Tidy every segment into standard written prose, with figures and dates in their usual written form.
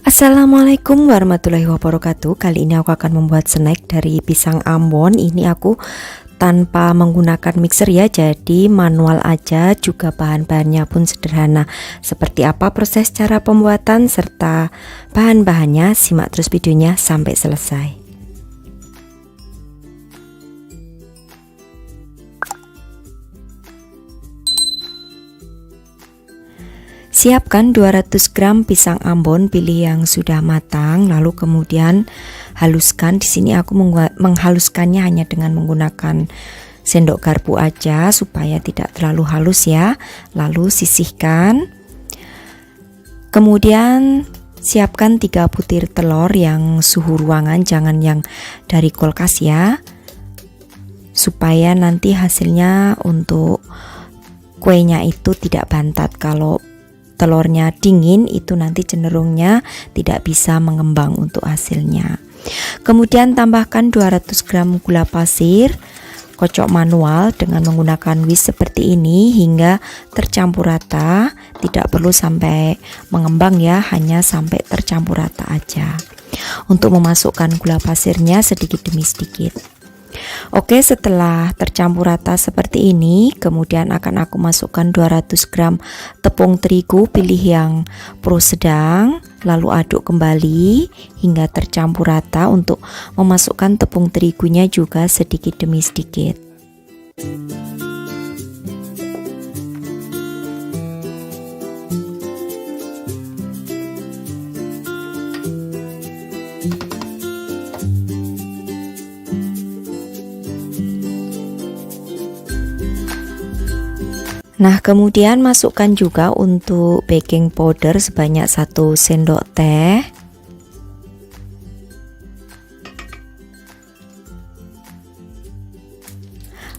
Assalamualaikum warahmatullahi wabarakatuh. Kali ini aku akan membuat snack dari pisang Ambon. Ini aku tanpa menggunakan mixer ya, jadi manual aja, juga bahan-bahannya pun sederhana. Seperti apa proses cara pembuatan serta bahan-bahannya, simak terus videonya sampai selesai. Siapkan 200 gram pisang Ambon, pilih yang sudah matang, lalu kemudian haluskan. Di sini aku menghaluskannya hanya dengan menggunakan sendok garpu aja supaya tidak terlalu halus ya. Lalu sisihkan. Kemudian siapkan 3 butir telur yang suhu ruangan, jangan yang dari kulkas ya. Supaya nanti hasilnya untuk kuenya itu tidak bantat. Kalau telurnya dingin itu nanti cenderungnya tidak bisa mengembang untuk hasilnya. Kemudian tambahkan 200 gram gula pasir, kocok manual dengan menggunakan whisk seperti ini hingga tercampur rata. Tidak perlu sampai mengembang ya, hanya sampai tercampur rata aja. Untuk memasukkan gula pasirnya sedikit demi sedikit. Oke, setelah tercampur rata seperti ini, kemudian akan aku masukkan 200 gram tepung terigu, pilih yang pro sedang, lalu aduk kembali hingga tercampur rata. Untuk memasukkan tepung terigunya juga sedikit demi sedikit. Nah, kemudian masukkan juga untuk baking powder sebanyak 1 sendok teh.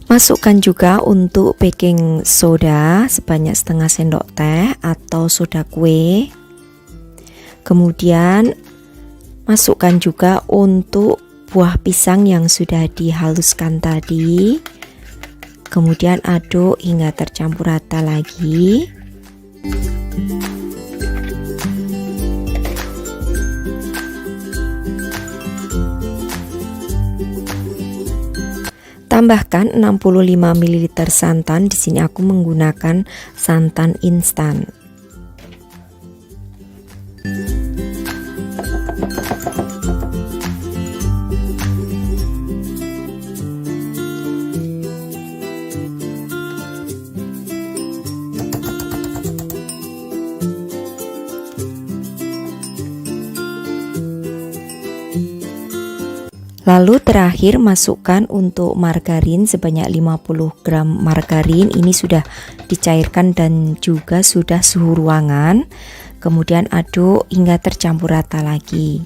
Masukkan juga untuk baking soda sebanyak setengah sendok teh atau soda kue. Kemudian masukkan juga untuk buah pisang yang sudah dihaluskan tadi. Kemudian aduk hingga tercampur rata lagi. Tambahkan 65 ml santan. Di sini aku menggunakan santan instan. Lalu terakhir masukkan untuk margarin sebanyak 50 gram margarin. Ini sudah dicairkan dan juga sudah suhu ruangan. Kemudian aduk hingga tercampur rata lagi.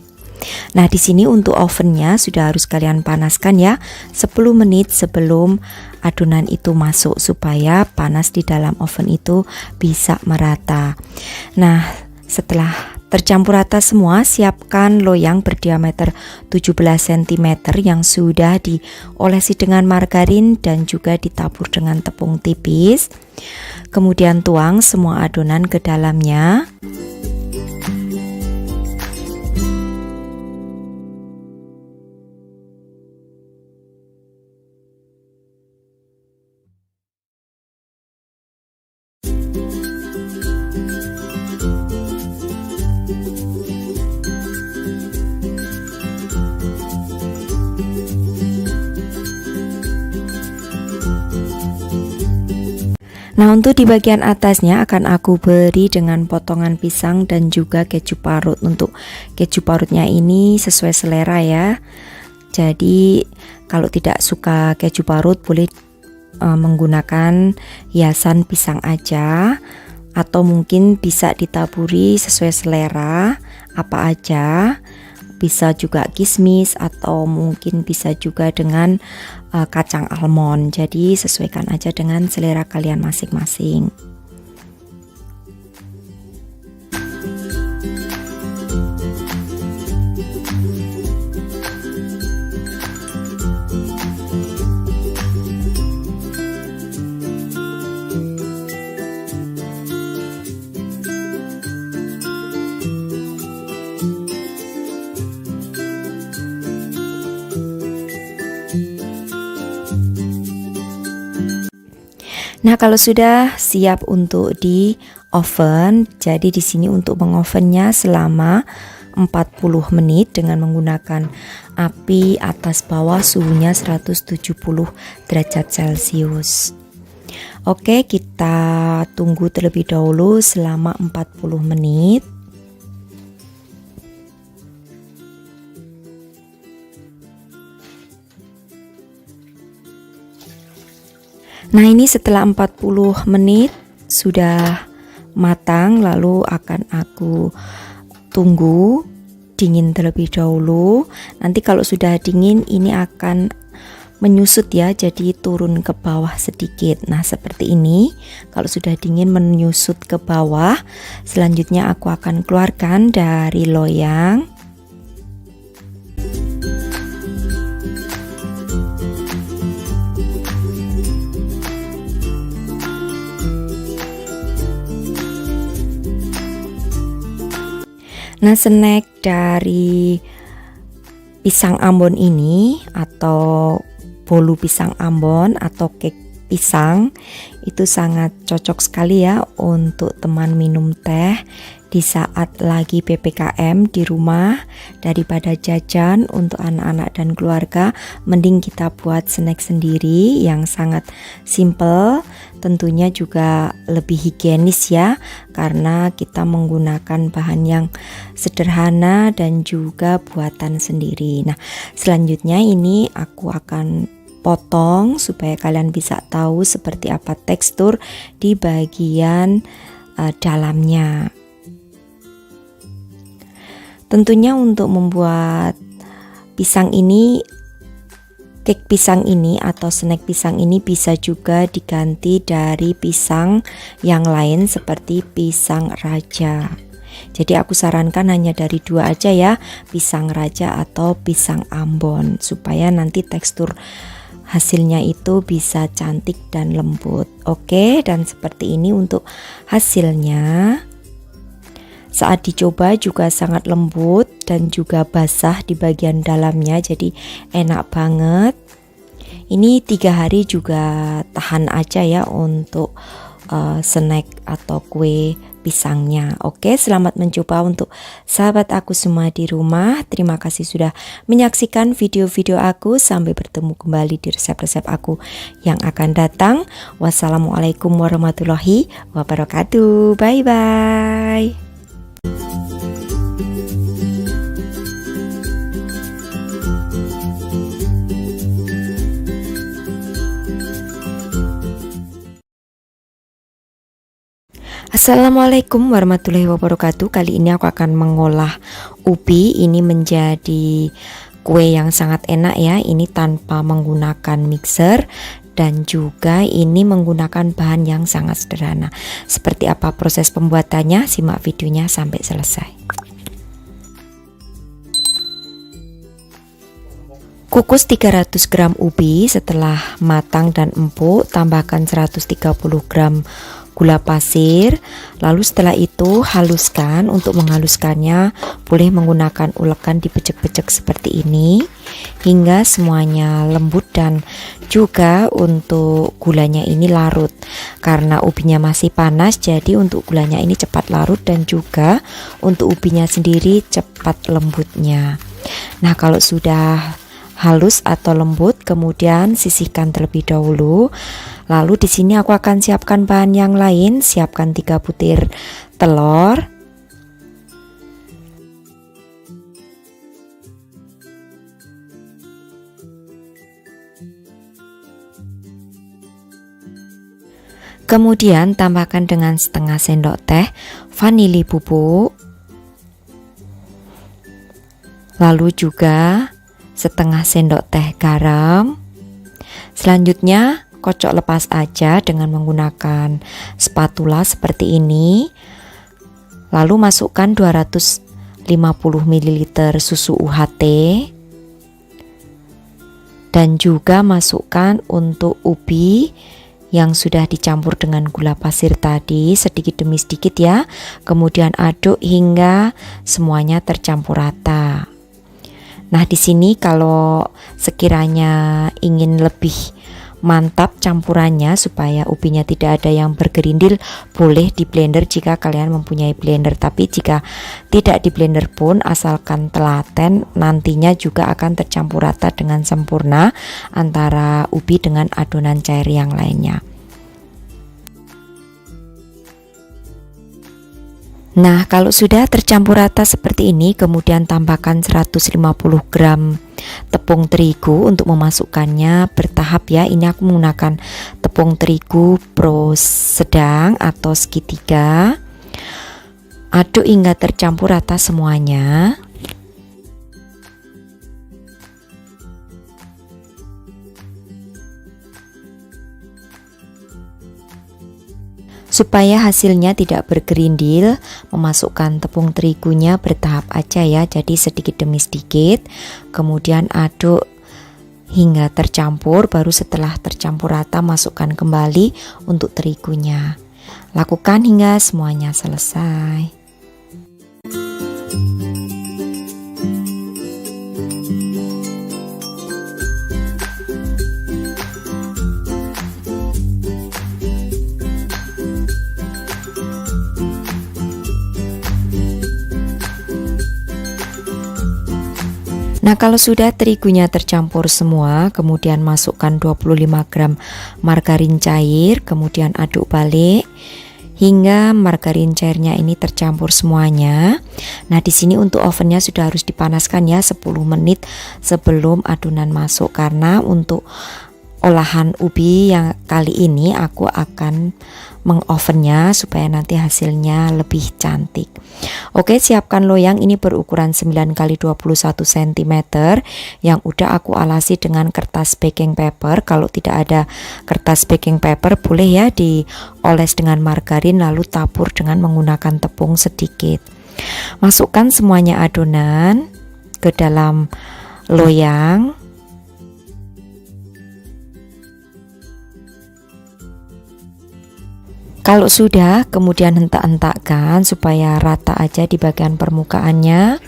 Nah, di sini untuk ovennya sudah harus kalian panaskan ya, 10 menit sebelum adonan itu masuk supaya panas di dalam oven itu bisa merata. Nah, setelah tercampur rata semua, siapkan loyang berdiameter 17 cm yang sudah diolesi dengan margarin dan juga ditabur dengan tepung tipis. Kemudian tuang semua adonan ke dalamnya. Nah, untuk di bagian atasnya akan aku beri dengan potongan pisang dan juga keju parut. Untuk keju parutnya ini sesuai selera ya. Jadi kalau tidak suka keju parut boleh menggunakan hiasan pisang aja, atau mungkin bisa ditaburi sesuai selera apa aja. Bisa juga kismis atau mungkin bisa juga dengan kacang almond. Jadi sesuaikan aja dengan selera kalian masing-masing. Nah, kalau sudah siap untuk di oven, jadi di sini untuk mengovennya selama 40 menit dengan menggunakan api atas bawah suhunya 170 derajat Celcius. Oke, kita tunggu terlebih dahulu selama 40 menit. Nah, ini setelah 40 menit sudah matang, lalu akan aku tunggu dingin terlebih dahulu. Nanti kalau sudah dingin ini akan menyusut ya, jadi turun ke bawah sedikit. Nah, seperti ini. Kalau sudah dingin menyusut ke bawah, selanjutnya aku akan keluarkan dari loyang. Nah, snack dari pisang Ambon ini atau bolu pisang Ambon atau cake pisang itu sangat cocok sekali ya untuk teman minum teh di saat lagi PPKM di rumah. Daripada jajan untuk anak-anak dan keluarga, mending kita buat snack sendiri yang sangat simple, tentunya juga lebih higienis ya, karena kita menggunakan bahan yang sederhana dan juga buatan sendiri. Nah, selanjutnya ini aku akan potong supaya kalian bisa tahu seperti apa tekstur di bagian dalamnya. Tentunya untuk membuat pisang ini, cake pisang ini atau snack pisang ini bisa juga diganti dari pisang yang lain seperti pisang raja. Jadi aku sarankan hanya dari dua aja ya, pisang raja atau pisang Ambon, supaya nanti tekstur hasilnya itu bisa cantik dan lembut. Oke, dan seperti ini untuk hasilnya. Saat dicoba juga sangat lembut dan juga basah di bagian dalamnya, jadi enak banget. Ini 3 hari juga tahan aja ya untuk snack atau kue pisangnya. Oke, selamat mencoba untuk sahabat aku semua di rumah. Terima kasih sudah menyaksikan video-video aku. Sampai bertemu kembali di resep-resep aku yang akan datang. Wassalamualaikum warahmatullahi wabarakatuh. Bye-bye. Assalamualaikum warahmatullahi wabarakatuh. Kali ini aku akan mengolah ubi ini menjadi kue yang sangat enak ya. Ini tanpa menggunakan mixer dan juga ini menggunakan bahan yang sangat sederhana. Seperti apa proses pembuatannya? Simak videonya sampai selesai. Kukus 300 gram ubi, setelah matang dan empuk tambahkan 130 gram gula pasir. Lalu setelah itu haluskan. Untuk menghaluskannya boleh menggunakan ulekan, dipecek-pecek seperti ini hingga semuanya lembut, dan juga untuk gulanya ini larut karena ubinya masih panas, jadi untuk gulanya ini cepat larut dan juga untuk ubinya sendiri cepat lembutnya. Nah, kalau sudah halus atau lembut, kemudian sisihkan terlebih dahulu. Lalu di sini aku akan siapkan bahan yang lain. Siapkan 3 butir telur. Kemudian tambahkan dengan setengah sendok teh vanili bubuk. Lalu juga setengah sendok teh garam. Selanjutnya kocok lepas aja dengan menggunakan spatula seperti ini. Lalu masukkan 250 ml susu UHT dan juga masukkan untuk ubi yang sudah dicampur dengan gula pasir tadi sedikit demi sedikit ya. Kemudian aduk hingga semuanya tercampur rata. Nah, di sini kalau sekiranya ingin lebih mantap campurannya supaya ubinya tidak ada yang bergerindil, boleh di blender jika kalian mempunyai blender. Tapi jika tidak di blender pun asalkan telaten, nantinya juga akan tercampur rata dengan sempurna antara ubi dengan adonan cair yang lainnya. Nah, kalau sudah tercampur rata seperti ini, kemudian tambahkan 150 gram tepung terigu untuk memasukkannya bertahap ya. Ini aku menggunakan tepung terigu pro sedang atau segitiga. Aduk hingga tercampur rata semuanya. Supaya hasilnya tidak bergerindil, memasukkan tepung terigunya bertahap aja ya, jadi sedikit demi sedikit. Kemudian aduk hingga tercampur, baru setelah tercampur rata masukkan kembali untuk terigunya. Lakukan hingga semuanya selesai. Nah, kalau sudah terigunya tercampur semua, kemudian masukkan 25 gram margarin cair, kemudian aduk balik hingga margarin cairnya ini tercampur semuanya. Nah, di sini untuk ovennya sudah harus dipanaskan ya 10 menit sebelum adonan masuk, karena untuk olahan ubi yang kali ini aku akan mengovennya supaya nanti hasilnya lebih cantik. Oke, siapkan loyang ini berukuran 9 x 21 cm yang udah aku alasi dengan kertas baking paper. Kalau tidak ada kertas baking paper boleh ya dioles dengan margarin lalu tabur dengan menggunakan tepung sedikit. Masukkan semuanya adonan ke dalam loyang. Kalau sudah, kemudian hentak-hentakkan supaya rata aja di bagian permukaannya.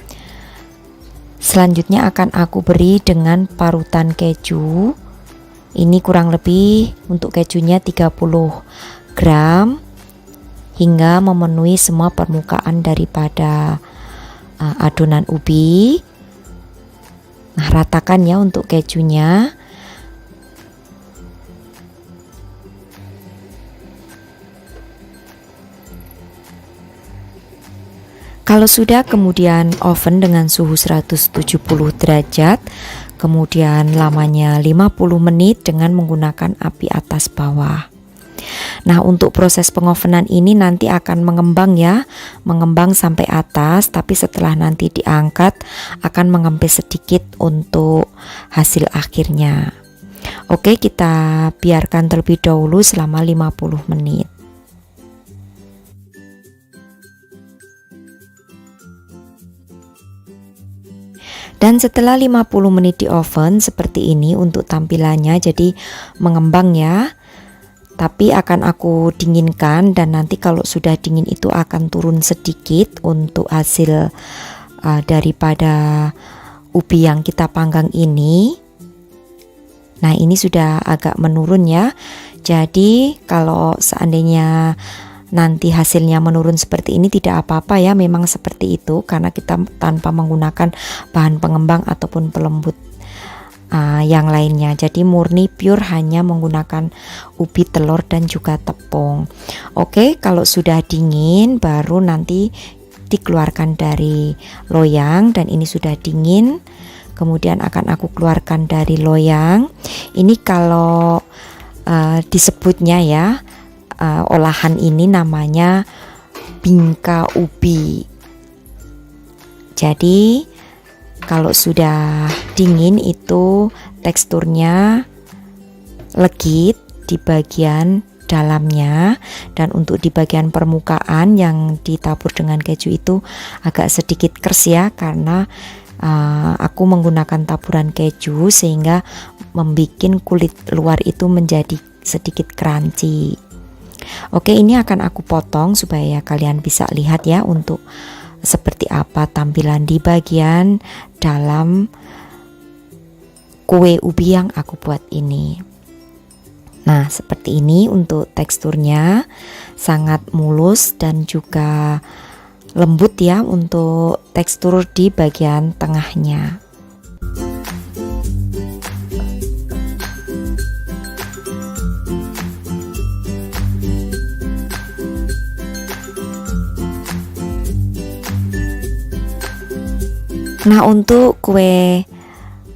Selanjutnya akan aku beri dengan parutan keju. Ini kurang lebih untuk kejunya 30 gram hingga memenuhi semua permukaan daripada adonan ubi. Nah, ratakan ya untuk kejunya. Kalau sudah, kemudian oven dengan suhu 170 derajat, kemudian lamanya 50 menit dengan menggunakan api atas bawah. Nah, untuk proses pengovenan ini nanti akan mengembang ya, mengembang sampai atas, tapi setelah nanti diangkat akan mengempis sedikit untuk hasil akhirnya. Oke, kita biarkan terlebih dahulu selama 50 menit. Dan setelah 50 menit di oven seperti ini untuk tampilannya, jadi mengembang ya. Tapi akan aku dinginkan dan nanti kalau sudah dingin itu akan turun sedikit untuk hasil daripada ubi yang kita panggang ini. Nah, ini sudah agak menurun ya. Jadi kalau seandainya nanti hasilnya menurun seperti ini tidak apa-apa ya, memang seperti itu karena kita tanpa menggunakan bahan pengembang ataupun pelembut yang lainnya. Jadi murni pure hanya menggunakan ubi, telur dan juga tepung. Oke, kalau sudah dingin baru nanti dikeluarkan dari loyang, dan ini sudah dingin. Kemudian akan aku keluarkan dari loyang. Ini kalau disebutnya ya, olahan ini namanya bingka ubi. Jadi kalau sudah dingin itu teksturnya legit di bagian dalamnya, dan untuk di bagian permukaan yang ditabur dengan keju itu agak sedikit kers ya, karena aku menggunakan taburan keju sehingga membuat kulit luar itu menjadi sedikit crunchy. Oke, ini akan aku potong supaya kalian bisa lihat ya untuk seperti apa tampilan di bagian dalam kue ubi yang aku buat ini. Nah, seperti ini untuk teksturnya, sangat mulus dan juga lembut ya untuk tekstur di bagian tengahnya. Nah, untuk kue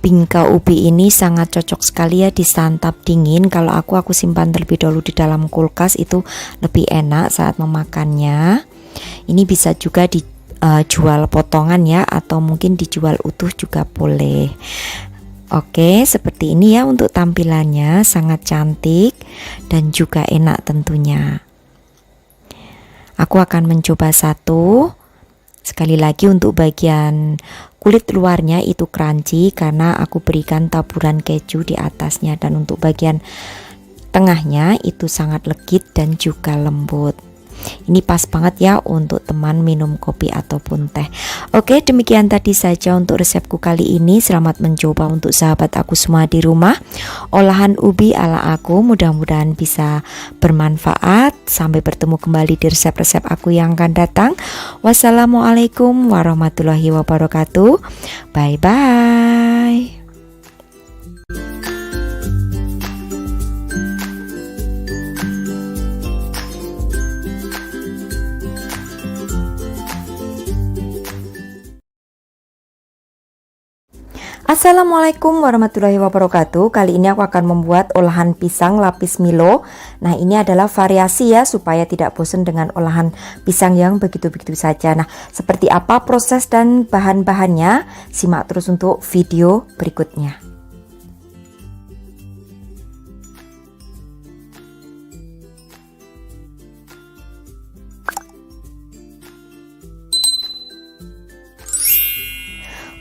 bingka ubi ini sangat cocok sekali ya disantap dingin. Kalau aku simpan terlebih dahulu di dalam kulkas, itu lebih enak saat memakannya. Ini bisa juga dijual potongan ya, atau mungkin dijual utuh juga boleh. Oke, seperti ini ya untuk tampilannya, sangat cantik dan juga enak tentunya. Aku akan mencoba satu. Sekali lagi untuk bagian kulit luarnya itu crunchy karena aku berikan taburan keju di atasnya, dan untuk bagian tengahnya itu sangat legit dan juga lembut. Ini pas banget ya untuk teman minum kopi ataupun teh. Oke, demikian tadi saja untuk resepku kali ini. Selamat mencoba untuk sahabat aku semua di rumah. Olahan ubi ala aku mudah-mudahan bisa bermanfaat. Sampai bertemu kembali di resep-resep aku yang akan datang. Wassalamualaikum warahmatullahi wabarakatuh. Bye bye. Assalamualaikum warahmatullahi wabarakatuh. Kali ini aku akan membuat olahan pisang lapis Milo. Nah, ini adalah variasi ya, supaya tidak bosan dengan olahan pisang yang begitu-begitu saja. Nah, seperti apa proses dan bahan-bahannya? Simak terus untuk video berikutnya.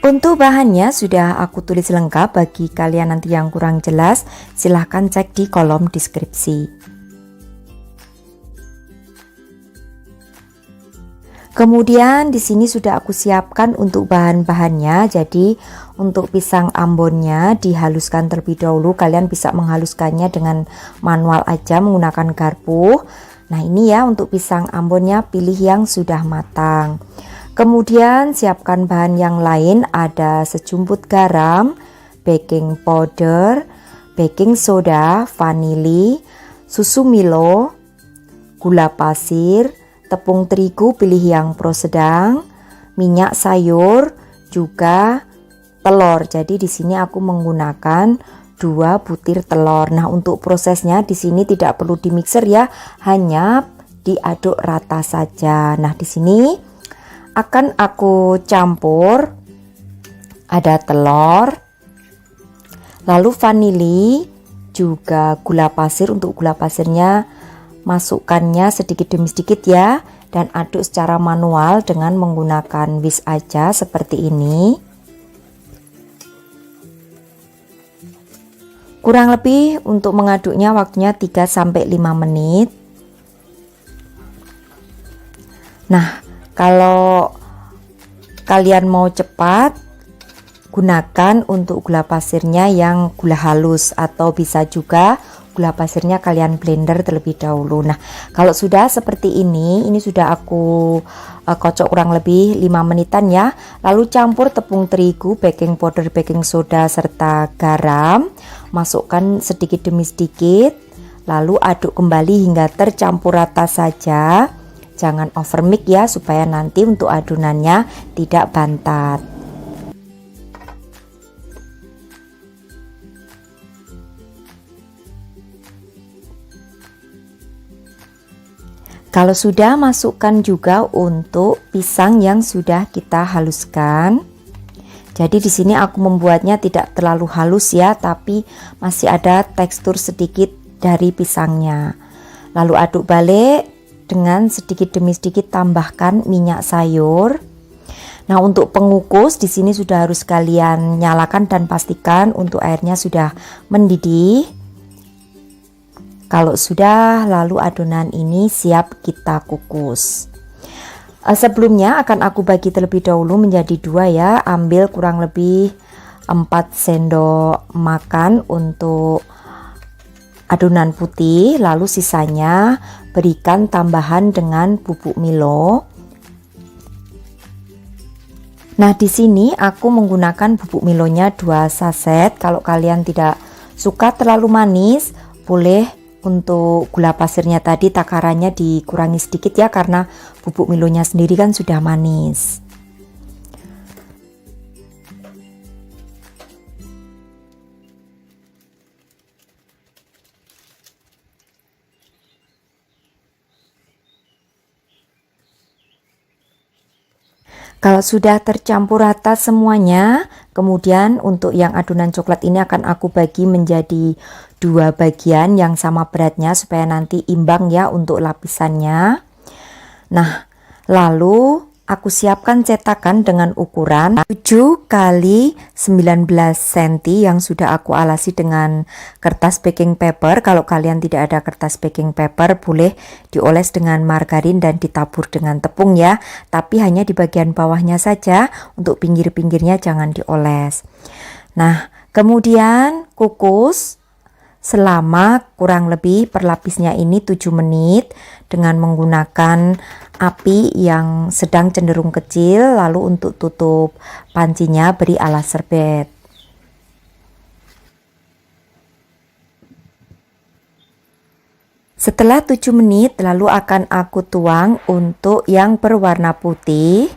Untuk bahannya sudah aku tulis lengkap. Bagi kalian nanti yang kurang jelas, silahkan cek di kolom deskripsi. Kemudian di sini sudah aku siapkan untuk bahan-bahannya. Jadi untuk pisang ambonnya dihaluskan terlebih dahulu. Kalian bisa menghaluskannya dengan manual aja menggunakan garpu. Nah, ini ya untuk pisang ambonnya, pilih yang sudah matang. Kemudian siapkan bahan yang lain, ada sejumput garam, baking powder, baking soda, vanili, susu Milo, gula pasir, tepung terigu pilih yang pro sedang, minyak sayur, juga telur. Jadi di sini aku menggunakan 2 butir telur. Nah, untuk prosesnya di sini tidak perlu di mixer ya, hanya diaduk rata saja. Nah, di sini akan aku campur, ada telur, lalu vanili, juga gula pasir. Untuk gula pasirnya masukkannya sedikit demi sedikit ya, dan aduk secara manual dengan menggunakan whisk aja seperti ini. Kurang lebih untuk mengaduknya waktunya 3-5 menit. Nah, kalau kalian mau cepat, gunakan untuk gula pasirnya yang gula halus, atau bisa juga gula pasirnya kalian blender terlebih dahulu. Nah, kalau sudah seperti ini sudah aku kocok kurang lebih 5 menitan ya. Lalu campur tepung terigu, baking powder, baking soda, serta garam. Masukkan sedikit demi sedikit, lalu aduk kembali hingga tercampur rata saja. Jangan overmix ya, supaya nanti untuk adonannya tidak bantat. Kalau sudah, masukkan juga untuk pisang yang sudah kita haluskan. Jadi di sini aku membuatnya tidak terlalu halus ya, tapi masih ada tekstur sedikit dari pisangnya. Lalu aduk balik. Dengan sedikit demi sedikit tambahkan minyak sayur. Nah, untuk pengukus di sini sudah harus kalian nyalakan dan pastikan untuk airnya sudah mendidih. Kalau sudah, lalu adonan ini siap kita kukus. Sebelumnya akan aku bagi terlebih dahulu menjadi 2 ya. Ambil kurang lebih 4 sendok makan untuk adonan putih, lalu sisanya berikan tambahan dengan bubuk Milo. Nah, di sini aku menggunakan bubuk Milonya 2 saset. Kalau kalian tidak suka terlalu manis, boleh untuk gula pasirnya tadi takarannya dikurangi sedikit ya, karena bubuk Milonya sendiri kan sudah manis. Kalau sudah tercampur rata semuanya, kemudian untuk yang adonan coklat ini akan aku bagi menjadi 2 bagian yang sama beratnya supaya nanti imbang ya untuk lapisannya. Nah, lalu aku siapkan cetakan dengan ukuran 7 kali 19 cm yang sudah aku alasi dengan kertas baking paper. Kalau kalian tidak ada kertas baking paper, boleh dioles dengan margarin dan ditabur dengan tepung ya. Tapi hanya di bagian bawahnya saja, untuk pinggir-pinggirnya jangan dioles. Nah, kemudian kukus selama kurang lebih perlapisnya ini 7 menit dengan menggunakan api yang sedang cenderung kecil. Lalu untuk tutup pancinya beri alas serbet. Setelah 7 menit lalu akan aku tuang untuk yang berwarna putih.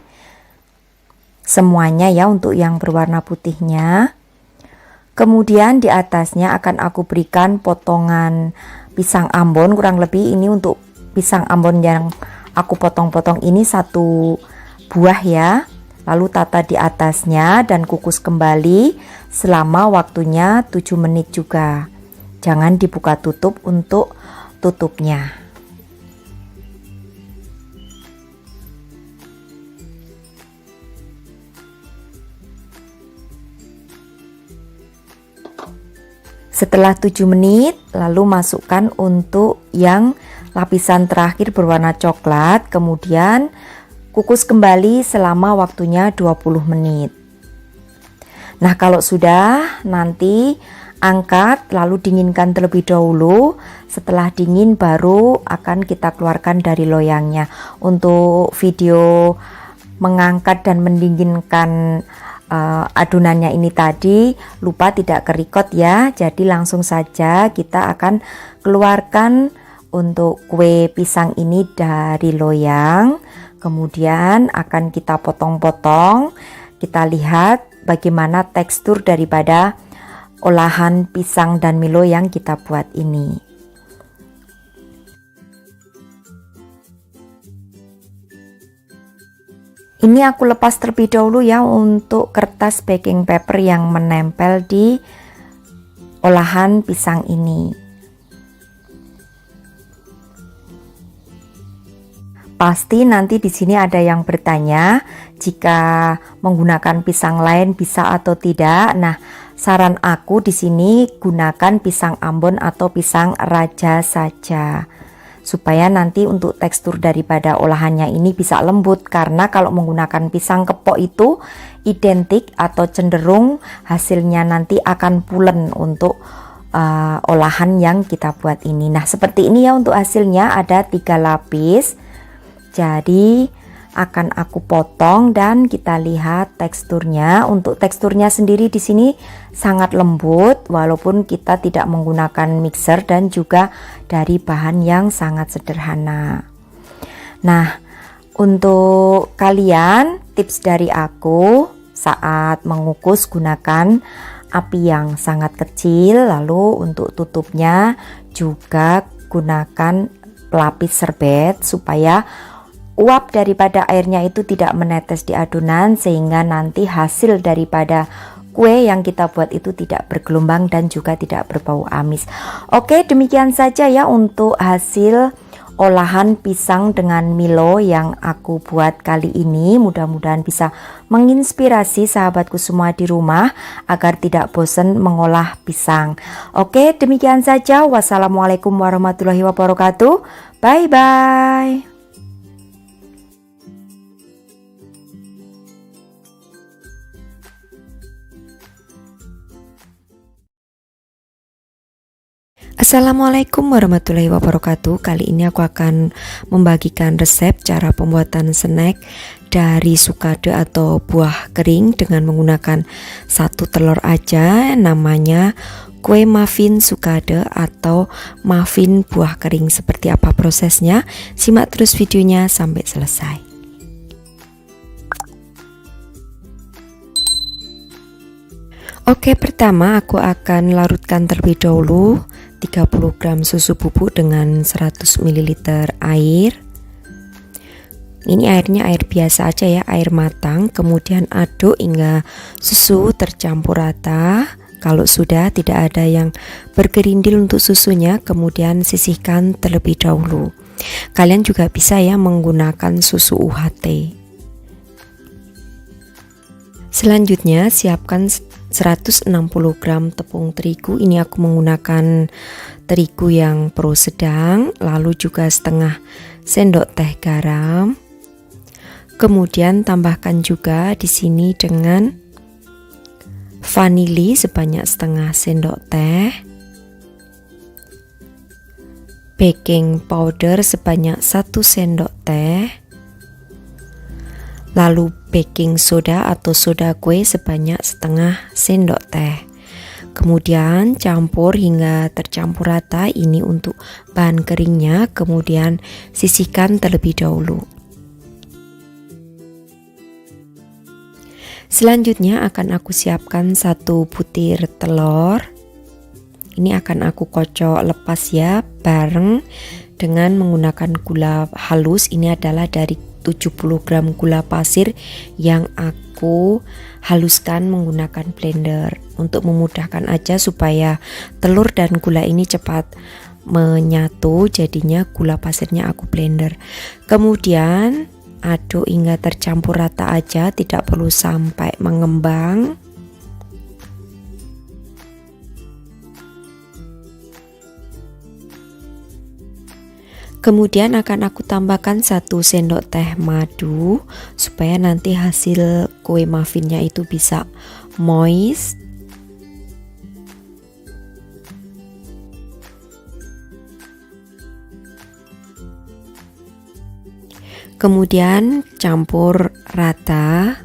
Semuanya ya, untuk yang berwarna putihnya. Kemudian di atasnya akan aku berikan potongan pisang ambon, kurang lebih ini untuk pisang ambon yang aku potong-potong ini 1 buah ya. Lalu tata di atasnya dan kukus kembali selama waktunya 7 menit juga. Jangan dibuka tutup untuk tutupnya. Setelah 7 menit, lalu masukkan untuk yang lapisan terakhir berwarna coklat, kemudian kukus kembali selama waktunya 20 menit. Nah, kalau sudah, nanti angkat lalu dinginkan terlebih dahulu. Setelah dingin baru akan kita keluarkan dari loyangnya. Untuk video mengangkat dan mendinginkan adonannya ini tadi lupa tidak kerekod ya, jadi langsung saja kita akan keluarkan untuk kue pisang ini dari loyang. Kemudian akan kita potong-potong. Kita lihat bagaimana tekstur daripada olahan pisang dan Milo yang kita buat ini. Ini aku lepas terlebih dahulu ya untuk kertas baking paper yang menempel di olahan pisang ini. Pasti nanti di sini ada yang bertanya jika menggunakan pisang lain bisa atau tidak. Nah, saran aku di sini gunakan pisang ambon atau pisang raja saja, supaya nanti untuk tekstur daripada olahannya ini bisa lembut. Karena kalau menggunakan pisang kepok itu identik atau cenderung hasilnya nanti akan pulen untuk olahan yang kita buat ini. Nah, seperti ini ya untuk hasilnya, ada 3 lapis. Jadi akan aku potong dan kita lihat teksturnya. Untuk teksturnya sendiri di sini sangat lembut walaupun kita tidak menggunakan mixer dan juga dari bahan yang sangat sederhana. Nah, untuk kalian tips dari aku saat mengukus gunakan api yang sangat kecil, lalu untuk tutupnya juga gunakan pelapis serbet supaya uap daripada airnya itu tidak menetes di adonan, sehingga nanti hasil daripada kue yang kita buat itu tidak bergelombang dan juga tidak berbau amis. Oke, demikian saja ya untuk hasil olahan pisang dengan Milo yang aku buat kali ini. Mudah-mudahan bisa menginspirasi sahabatku semua di rumah agar tidak bosan mengolah pisang. Oke, demikian saja. Wassalamualaikum warahmatullahi wabarakatuh. Bye bye. Assalamualaikum warahmatullahi wabarakatuh. Kali ini aku akan membagikan resep cara pembuatan snack dari sukade atau buah kering dengan menggunakan 1 telur aja. Namanya kue muffin sukade atau muffin buah kering. Seperti apa prosesnya? Simak terus videonya sampai selesai. Oke, pertama aku akan larutkan terlebih dahulu 30 gram susu bubuk dengan 100 ml air. Ini airnya air biasa aja ya, air matang. Kemudian aduk hingga susu tercampur rata. Kalau sudah tidak ada yang bergerindil untuk susunya, kemudian sisihkan terlebih dahulu. Kalian juga bisa ya menggunakan susu UHT. Selanjutnya siapkan 160 gram tepung terigu. Ini aku menggunakan terigu yang pro sedang, lalu juga setengah sendok teh garam. Kemudian tambahkan juga di sini dengan vanili sebanyak setengah sendok teh, baking powder sebanyak 1 sendok teh, lalu baking soda atau soda kue sebanyak setengah sendok teh. Kemudian campur hingga tercampur rata. Ini untuk bahan keringnya. Kemudian sisihkan terlebih dahulu. Selanjutnya akan aku siapkan 1 butir telur. Ini akan aku kocok lepas ya, bareng dengan menggunakan gula halus. Ini adalah dari 70 gram gula pasir yang aku haluskan menggunakan blender untuk memudahkan aja supaya telur dan gula ini cepat menyatu, jadinya gula pasirnya aku blender. Kemudian aduk hingga tercampur rata aja, tidak perlu sampai mengembang. Kemudian akan aku tambahkan 1 sendok teh madu supaya nanti hasil kue muffinnya itu bisa moist. Kemudian campur rata.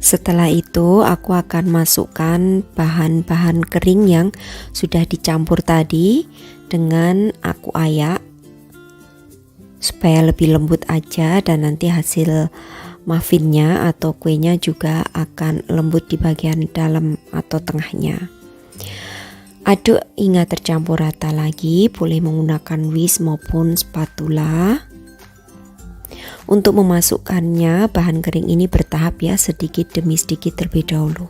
Setelah itu aku akan masukkan bahan-bahan kering yang sudah dicampur tadi dengan aku ayak supaya lebih lembut aja, dan nanti hasil muffinnya atau kuenya juga akan lembut di bagian dalam atau tengahnya. Aduk hingga tercampur rata lagi, boleh menggunakan whisk maupun spatula. Untuk memasukkannya bahan kering ini bertahap ya, sedikit demi sedikit terlebih dahulu.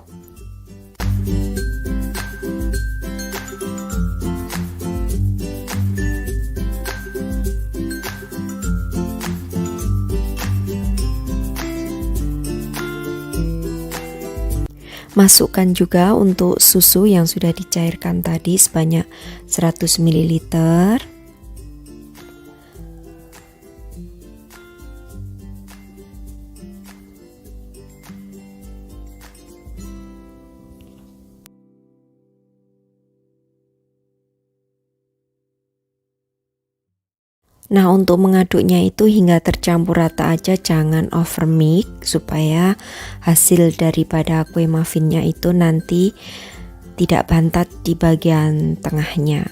Masukkan juga untuk susu yang sudah dicairkan tadi sebanyak 100 ml. Nah, untuk mengaduknya itu hingga tercampur rata aja, jangan over mix supaya hasil daripada kue muffinnya itu nanti tidak bantat di bagian tengahnya.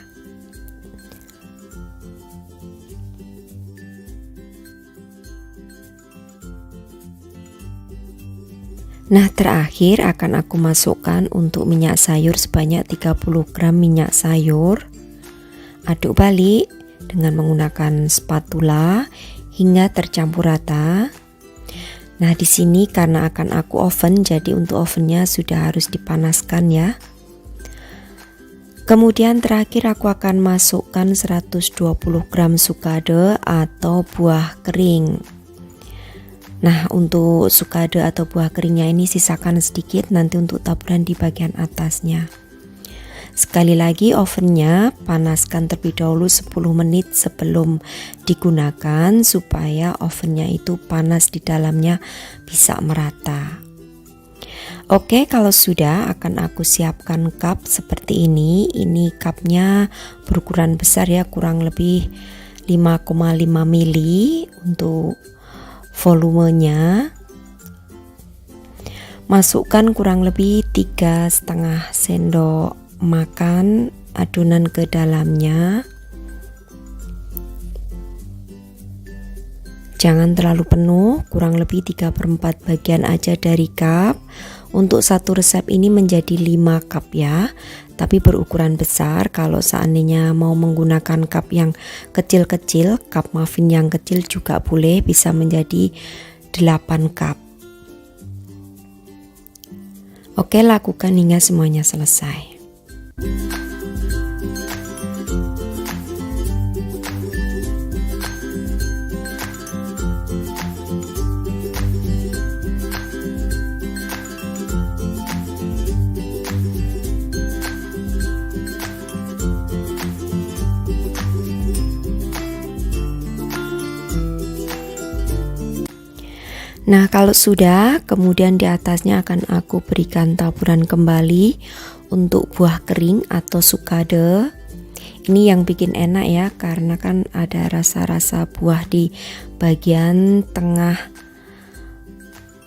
Nah, terakhir akan aku masukkan untuk minyak sayur sebanyak 30 gram minyak sayur. Aduk balik dengan menggunakan spatula hingga tercampur rata. Nah, di sini karena akan aku oven, jadi untuk ovennya sudah harus dipanaskan ya. Kemudian terakhir aku akan masukkan 120 gram sukade atau buah kering. Nah, untuk sukade atau buah keringnya ini sisakan sedikit nanti untuk taburan di bagian atasnya. Sekali lagi ovennya panaskan terlebih dahulu 10 menit sebelum digunakan supaya ovennya itu panas di dalamnya bisa merata. Oke, kalau sudah akan aku siapkan cup seperti ini. Ini cupnya berukuran besar ya, kurang lebih 5,5 mili untuk volumenya. Masukkan kurang lebih 3,5 sendok makan adonan ke dalamnya. Jangan terlalu penuh, kurang lebih 3/4 bagian aja dari cup. Untuk satu resep ini menjadi 5 cup ya, tapi berukuran besar. Kalau seandainya mau menggunakan cup yang kecil-kecil, cup muffin yang kecil juga boleh, bisa menjadi 8 cup. Oke, lakukan hingga semuanya selesai. Nah, kalau sudah, kemudian di atasnya akan aku berikan taburan kembali untuk buah kering atau sukade. Ini yang bikin enak ya, karena kan ada rasa-rasa buah di bagian tengah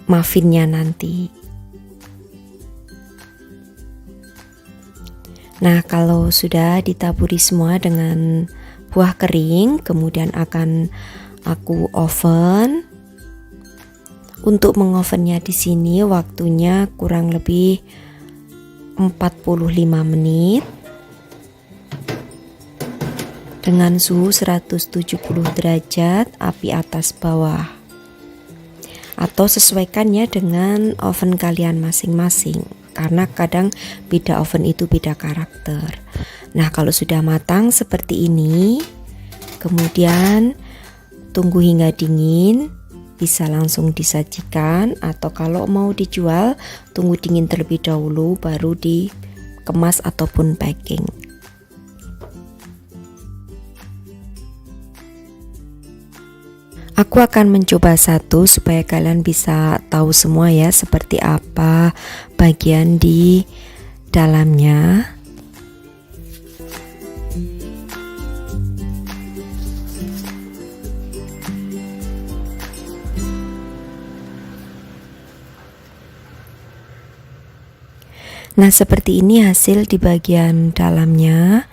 muffinnya nanti. Nah, kalau sudah ditaburi semua dengan buah kering, kemudian akan aku oven. Untuk mengovennya di sini waktunya kurang lebih 45 menit dengan suhu 170 derajat, api atas bawah. Atau sesuaikan ya dengan oven kalian masing-masing, karena kadang beda oven itu beda karakter. Nah, kalau sudah matang seperti ini, kemudian tunggu hingga dingin. Bisa langsung disajikan, atau kalau mau dijual tunggu dingin terlebih dahulu baru dikemas ataupun packing. Aku akan mencoba satu supaya kalian bisa tahu semua ya seperti apa bagian di dalamnya. Nah, seperti ini hasil di bagian dalamnya.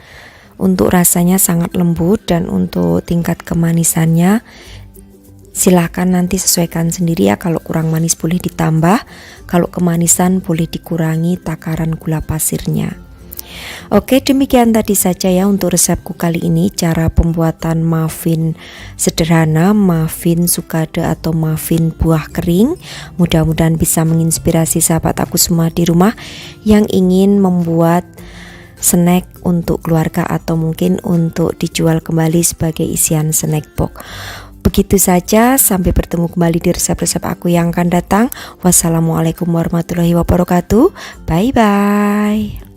Untuk rasanya sangat lembut, dan untuk tingkat kemanisannya silahkan nanti sesuaikan sendiri ya. Kalau kurang manis boleh ditambah, kalau kemanisan boleh dikurangi takaran gula pasirnya. Oke, demikian tadi saja ya untuk resepku kali ini, cara pembuatan muffin sederhana, muffin sukade atau muffin buah kering. Mudah-mudahan bisa menginspirasi sahabat aku semua di rumah yang ingin membuat snack untuk keluarga atau mungkin untuk dijual kembali sebagai isian snack box. Begitu saja, sampai bertemu kembali di resep-resep aku yang akan datang. Wassalamualaikum warahmatullahi wabarakatuh. Bye bye.